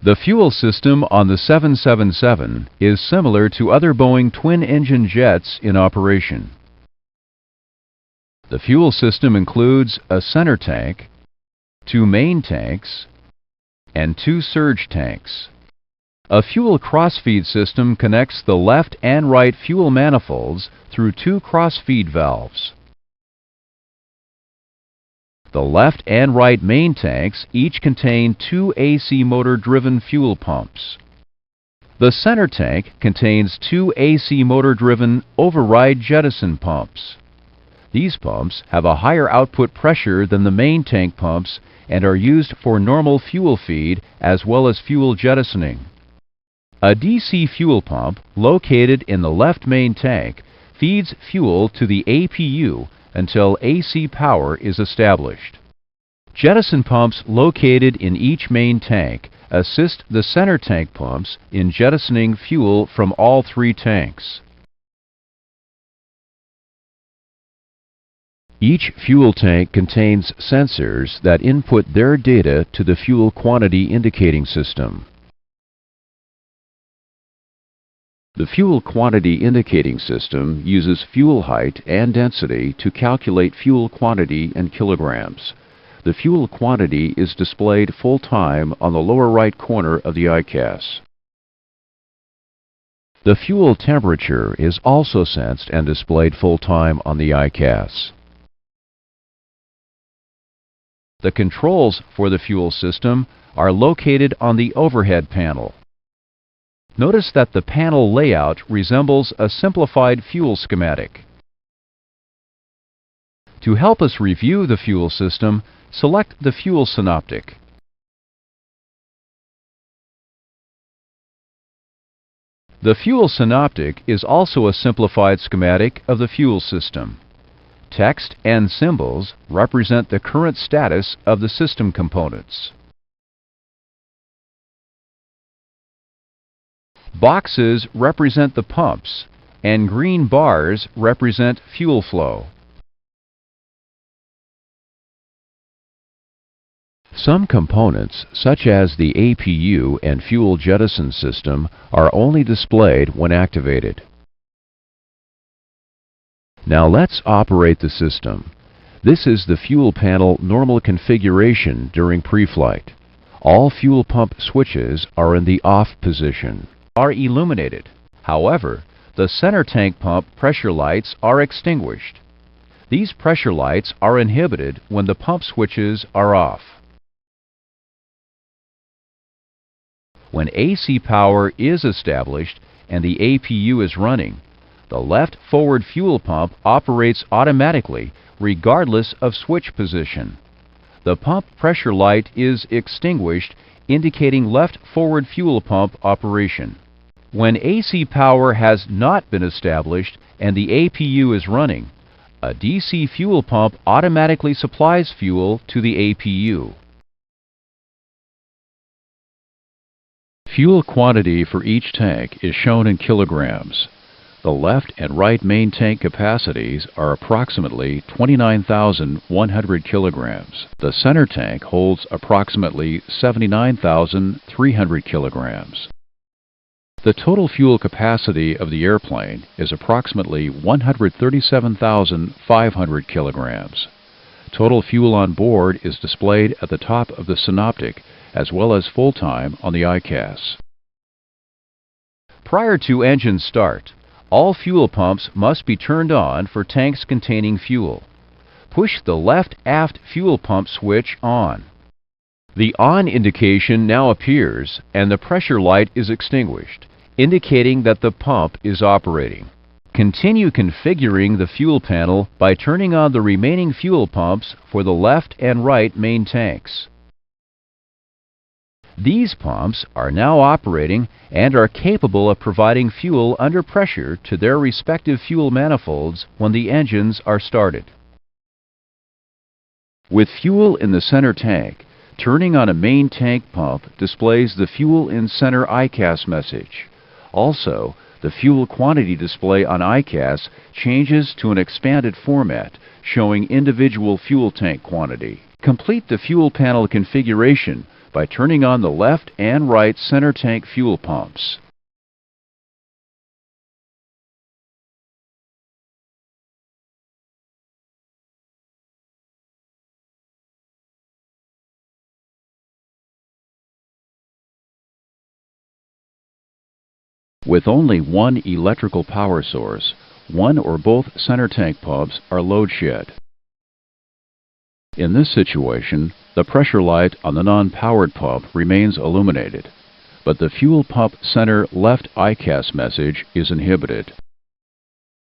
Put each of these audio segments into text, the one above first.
The fuel system on the 777 is similar to other Boeing twin-engine jets in operation. The fuel system includes a center tank, 2 main tanks, and 2 surge tanks. A fuel cross-feed system connects the left and right fuel manifolds through 2 cross-feed valves. The left and right main tanks each contain 2 AC motor-driven fuel pumps. The center tank contains 2 AC motor-driven override jettison pumps. These pumps have a higher output pressure than the main tank pumps and are used for normal fuel feed as well as fuel jettisoning. A DC fuel pump located in the left main tank feeds fuel to the APU until AC power is established. Jettison pumps located in each main tank assist the center tank pumps in jettisoning fuel from all 3 tanks. Each fuel tank contains sensors that input their data to the fuel quantity indicating system. The fuel quantity indicating system uses fuel height and density to calculate fuel quantity in kilograms. The fuel quantity is displayed full-time on the lower right corner of the ICAS. The fuel temperature is also sensed and displayed full-time on the ICAS. The controls for the fuel system are located on the overhead panel. Notice that the panel layout resembles a simplified fuel schematic. To help us review the fuel system, select the fuel synoptic. The fuel synoptic is also a simplified schematic of the fuel system. Text and symbols represent the current status of the system components. Boxes represent the pumps, and green bars represent fuel flow. Some components, such as the APU and fuel jettison system, are only displayed when activated. Now let's operate the system. This is the fuel panel normal configuration during pre-flight. All fuel pump switches are in the off position. Are illuminated. However, the center tank pump pressure lights are extinguished. These pressure lights are inhibited when the pump switches are off. When AC power is established and the APU is running, the left forward fuel pump operates automatically regardless of switch position. The pump pressure light is extinguished, indicating left forward fuel pump operation. When AC power has not been established and the APU is running, a DC fuel pump automatically supplies fuel to the APU. Fuel quantity for each tank is shown in kilograms. The left and right main tank capacities are approximately 29,100 kilograms. The center tank holds approximately 79,300 kilograms. The total fuel capacity of the airplane is approximately 137,500 kilograms. Total fuel on board is displayed at the top of the synoptic as well as full-time on the ICAS. Prior to engine start, all fuel pumps must be turned on for tanks containing fuel. Push the left aft fuel pump switch on. The on indication now appears and the pressure light is extinguished, indicating that the pump is operating. Continue configuring the fuel panel by turning on the remaining fuel pumps for the left and right main tanks. These pumps are now operating and are capable of providing fuel under pressure to their respective fuel manifolds when the engines are started. With fuel in the center tank, turning on a main tank pump displays the Fuel in Center ICAS message. Also, the fuel quantity display on ICAS changes to an expanded format showing individual fuel tank quantity. Complete the fuel panel configuration by turning on the left and right center tank fuel pumps. With only one electrical power source, one or both center tank pumps are load shed. In this situation, the pressure light on the non-powered pump remains illuminated, but the fuel pump center left ICAS message is inhibited.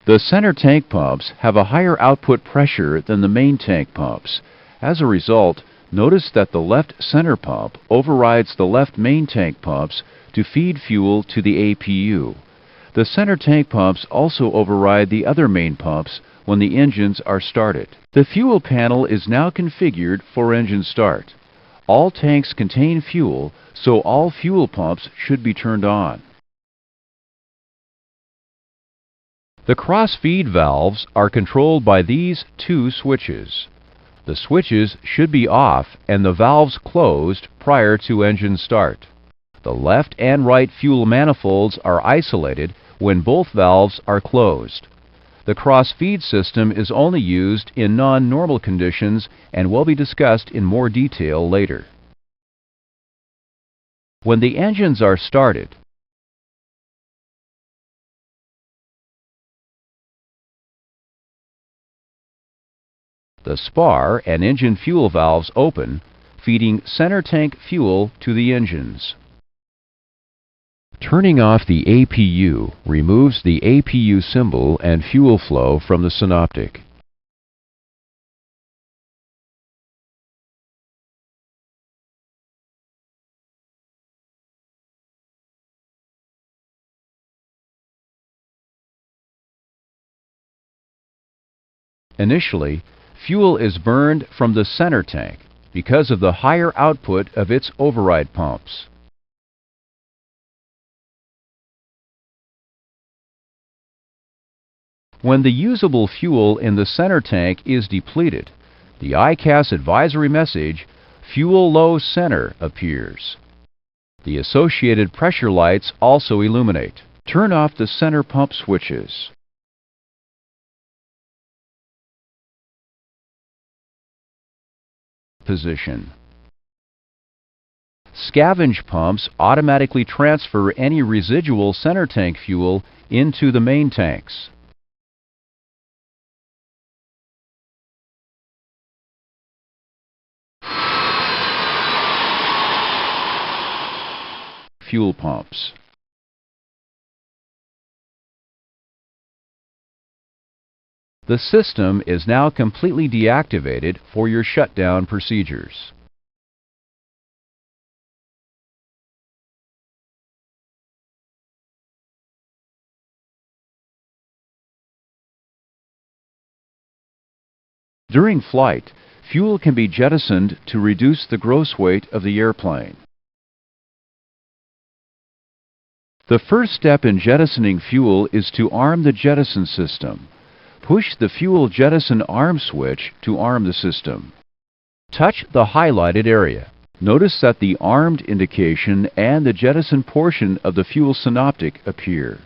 The center tank pumps have a higher output pressure than the main tank pumps. As a result, notice that the left center pump overrides the left main tank pumps to feed fuel to the APU. The center tank pumps also override the other main pumps when the engines are started. The fuel panel is now configured for engine start. All tanks contain fuel, so all fuel pumps should be turned on. The cross-feed valves are controlled by these two switches. The switches should be off and the valves closed prior to engine start. The left and right fuel manifolds are isolated when both valves are closed. The cross-feed system is only used in non-normal conditions and will be discussed in more detail later. When the engines are started, the spar and engine fuel valves open, feeding center tank fuel to the engines. Turning off the APU removes the APU symbol and fuel flow from the synoptic. Initially, fuel is burned from the center tank because of the higher output of its override pumps. When the usable fuel in the center tank is depleted, the ICAS advisory message, "Fuel Low Center," appears. The associated pressure lights also illuminate. Turn off the center pump switches. Position. Scavenge pumps automatically transfer any residual center tank fuel into the main tanks. Fuel pumps. The system is now completely deactivated for your shutdown procedures. During flight, fuel can be jettisoned to reduce the gross weight of the airplane. The first step in jettisoning fuel is to arm the jettison system. Push the fuel jettison arm switch to arm the system. Touch the highlighted area. Notice that the armed indication and the jettison portion of the fuel synoptic appear.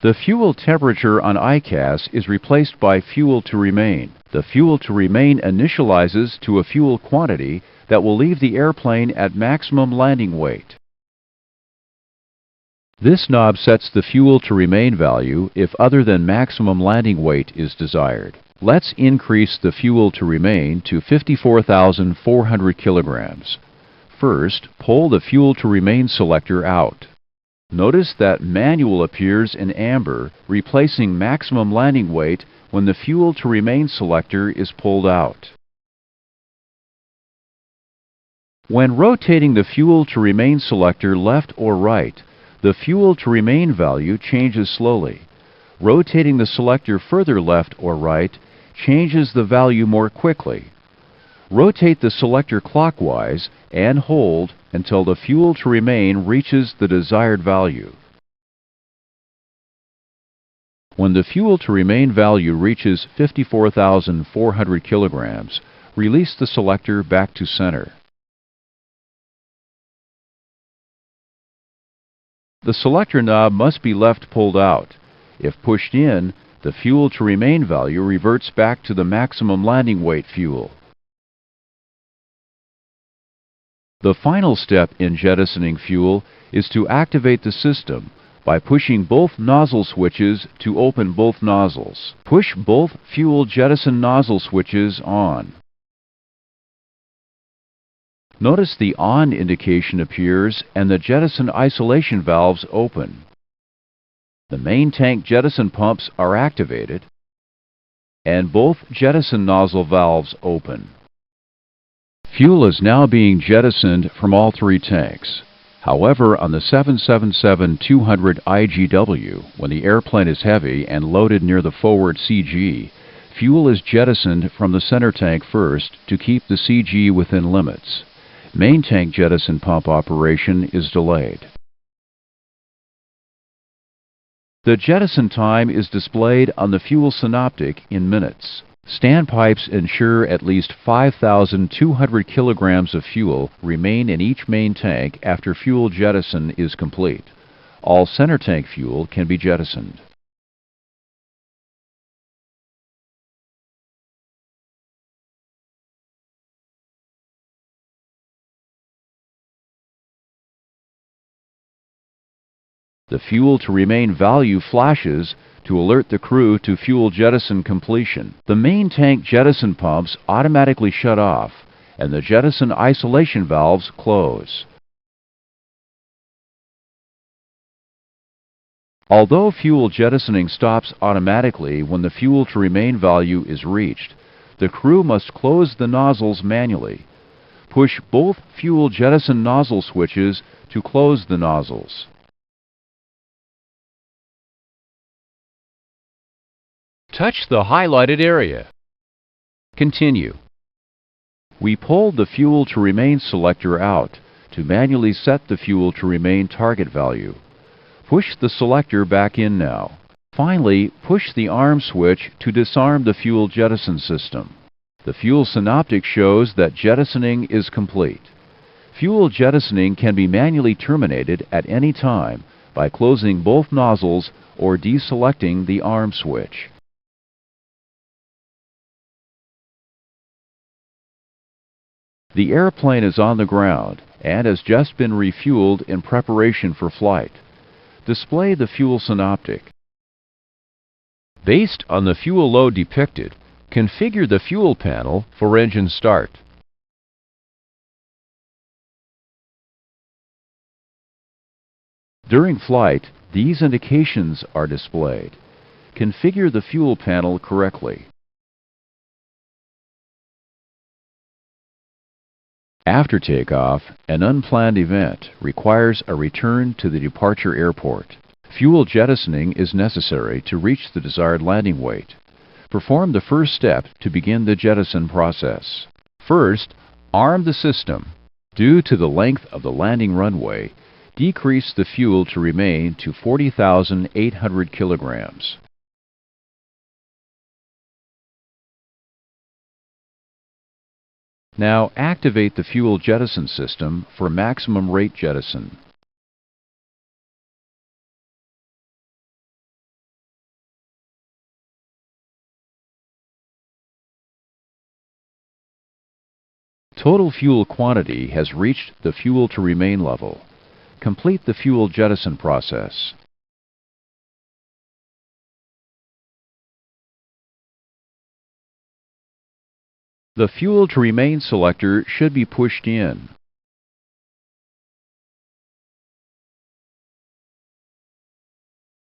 The fuel temperature on ICAS is replaced by fuel to remain. The fuel to remain initializes to a fuel quantity that will leave the airplane at maximum landing weight. This knob sets the fuel to remain value if other than maximum landing weight is desired. Let's increase the fuel to remain to 54,400 kilograms. First, pull the fuel to remain selector out. Notice that manual appears in amber, replacing maximum landing weight when the fuel to remain selector is pulled out. When rotating the fuel to remain selector left or right, the fuel to remain value changes slowly. Rotating the selector further left or right changes the value more quickly. Rotate the selector clockwise and hold until the fuel to remain reaches the desired value. When the fuel to remain value reaches 54,400 kilograms, Release the selector back to center. The selector knob must be left pulled out. If pushed in, the fuel to remain value reverts back to the maximum landing weight fuel. The final step in jettisoning fuel is to activate the system by pushing both nozzle switches to open both nozzles. Push both fuel jettison nozzle switches on. Notice the on indication appears and the jettison isolation valves open. The main tank jettison pumps are activated and both jettison nozzle valves open. Fuel is now being jettisoned from all three tanks. However, on the 777-200 IGW, when the airplane is heavy and loaded near the forward CG, fuel is jettisoned from the center tank first to keep the CG within limits. Main tank jettison pump operation is delayed. The jettison time is displayed on the fuel synoptic in minutes. Standpipes ensure at least 5,200 kilograms of fuel remain in each main tank after fuel jettison is complete. All center tank fuel can be jettisoned. The fuel to remain value flashes to alert the crew to fuel jettison completion. The main tank jettison pumps automatically shut off and the jettison isolation valves close. Although fuel jettisoning stops automatically when the fuel to remain value is reached, the crew must close the nozzles manually. Push both fuel jettison nozzle switches to close the nozzles. Touch the highlighted area. Continue. We pulled the fuel to remain selector out to manually set the fuel to remain target value. Push the selector back in now. Finally, push the arm switch to disarm the fuel jettison system. The fuel synoptic shows that jettisoning is complete. Fuel jettisoning can be manually terminated at any time by closing both nozzles or deselecting the arm switch. The airplane is on the ground and has just been refueled in preparation for flight. Display the fuel synoptic. Based on the fuel load depicted, configure the fuel panel for engine start. During flight, these indications are displayed. Configure the fuel panel correctly. After takeoff, an unplanned event requires a return to the departure airport. Fuel jettisoning is necessary to reach the desired landing weight. Perform the first step to begin the jettison process. First, arm the system. Due to the length of the landing runway, decrease the fuel to remain to 40,800 kilograms. Now activate the fuel jettison system for maximum rate jettison. Total fuel quantity has reached the fuel to remain level. Complete the fuel jettison process. The fuel to remain selector should be pushed in.